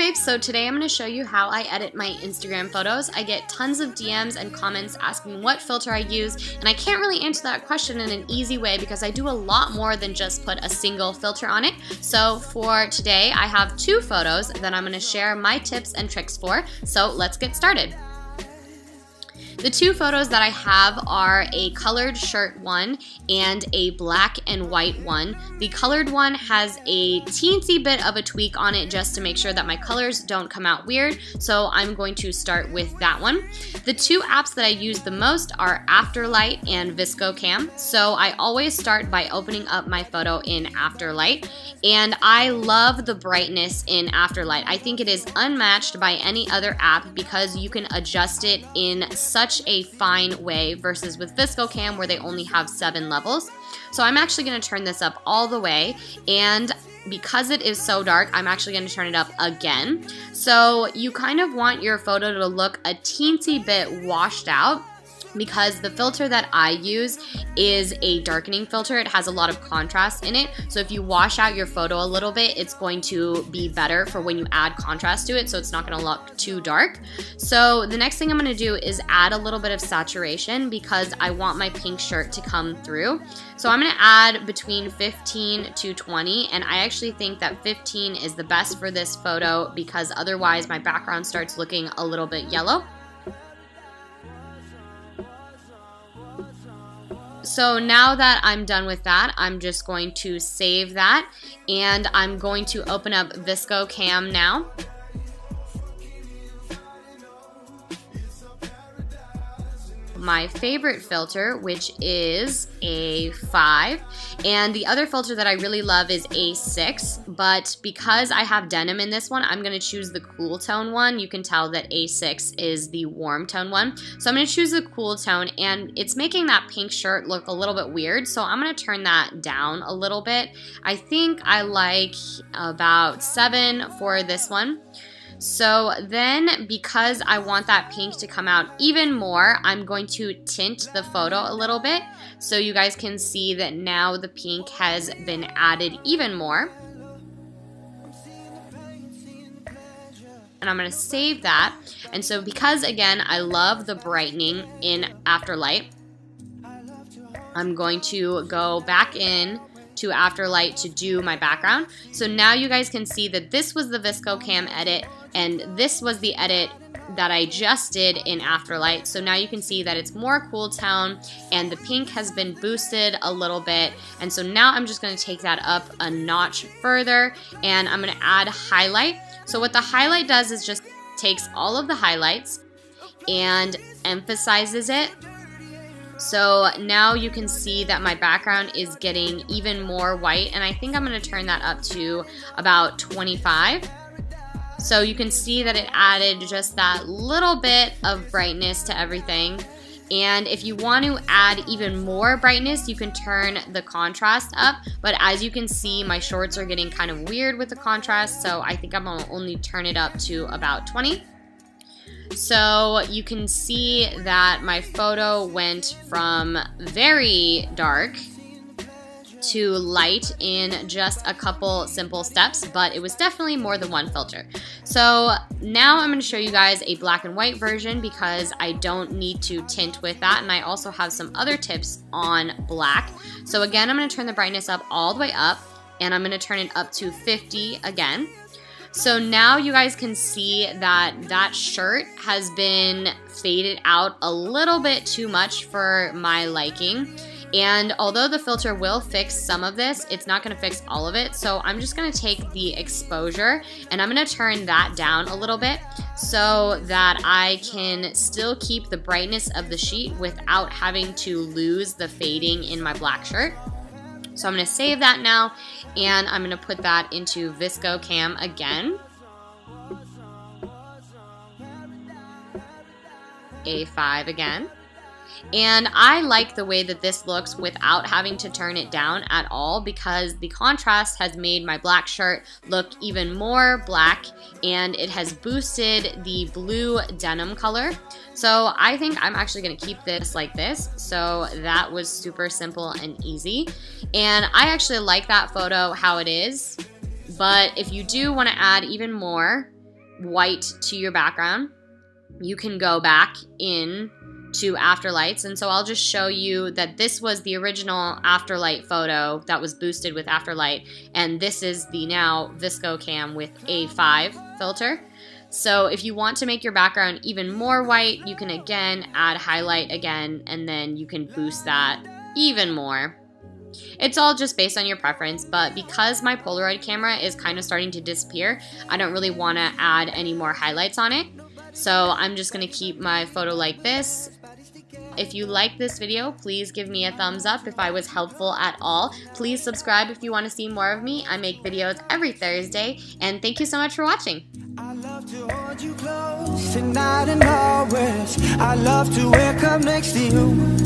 babes, so today I'm going to show you how I edit my Instagram photos. I get tons of DMs and comments asking what filter I use, and I can't really answer that question in an easy way because I do a lot more than just put a single filter on it. So for today, I have two photos that I'm going to share my tips and tricks for, so let's get started. The two photos that I have are a colored shirt one and a black and white one. The colored one has a teensy bit of a tweak on it just to make sure that my colors don't come out weird, so I'm going to start with that one. The two apps that I use the most are Afterlight and ViscoCam, so I always start by opening up my photo in Afterlight, and I love the brightness in Afterlight. I think it is unmatched by any other app because you can adjust it in such a fine way versus with ViscoCam where they only have 7 levels. So I'm actually going to turn this up all the way, and because it is so dark, I'm actually going to turn it up again. So you kind of want your photo to look a teensy bit washed out, because the filter that I use is a darkening filter. It has a lot of contrast in it, so if you wash out your photo a little bit, it's going to be better for when you add contrast to it, so it's not gonna look too dark. So the next thing I'm gonna do is add a little bit of saturation because I want my pink shirt to come through. So I'm gonna add between 15 to 20, and I actually think that 15 is the best for this photo because otherwise my background starts looking a little bit yellow. So now that I'm done with that, I'm just going to save that, and I'm going to open up ViscoCam now. My favorite filter, which is a 5, and the other filter that I really love is a 6, but because I have denim in this one, I'm going to choose the cool tone one. You can tell that A6 is the warm tone one, so I'm going to choose the cool tone, and it's making that pink shirt look a little bit weird, so I'm going to turn that down a little bit. I think I like about 7 for this one. So then, because I want that pink to come out even more, I'm going to tint the photo a little bit so you guys can see that now the pink has been added even more. And I'm going to save that. And so because, again, I love the brightening in Afterlight, I'm going to go back in to Afterlight to do my background. So now you guys can see that this was the ViscoCam edit, and this was the edit that I just did in Afterlight. So now you can see that it's more cool tone and the pink has been boosted a little bit. And so now I'm just going to take that up a notch further, and I'm going to add highlight. So what the highlight does is just takes all of the highlights and emphasizes it. So now you can see that my background is getting even more white, and I think I'm going to turn that up to about 25. So you can see that it added just that little bit of brightness to everything. And if you want to add even more brightness, you can turn the contrast up. But as you can see, my shorts are getting kind of weird with the contrast, so I think I'm going to only turn it up to about 20. So you can see that my photo went from very dark to light in just a couple simple steps, but it was definitely more than one filter. So now I'm going to show you guys a black and white version because I don't need to tint with that, and I also have some other tips on black. So again, I'm going to turn the brightness up all the way up, and I'm going to turn it up to 50 again. So now you guys can see that that shirt has been faded out a little bit too much for my liking. And although the filter will fix some of this, it's not going to fix all of it. So I'm just going to take the exposure and I'm going to turn that down a little bit so that I can still keep the brightness of the sheet without having to lose the fading in my black shirt. So I'm going to save that now, and I'm going to put that into ViscoCam again. A5 again. And I like the way that this looks without having to turn it down at all because the contrast has made my black shirt look even more black, and it has boosted the blue denim color. So I think I'm actually going to keep this like this. So that was super simple and easy. And I actually like that photo how it is. But if you do want to add even more, white to your background, you can go back in to Afterlights. And so I'll just show you that this was the original Afterlight photo that was boosted with Afterlight, and this is the now Visco Cam with A5 filter. So if you want to make your background even more white, you can again add highlight again, and then you can boost that even more. It's all just based on your preference, but because my Polaroid camera is kind of starting to disappear, I don't really want to add any more highlights on it. So I'm just going to keep my photo like this. If you like this video, please give me a thumbs up if I was helpful at all. Please subscribe if you want to see more of me. I make videos every Thursday, and thank you so much for watching. I love to hold you close tonight and always. I love to wake up next to you.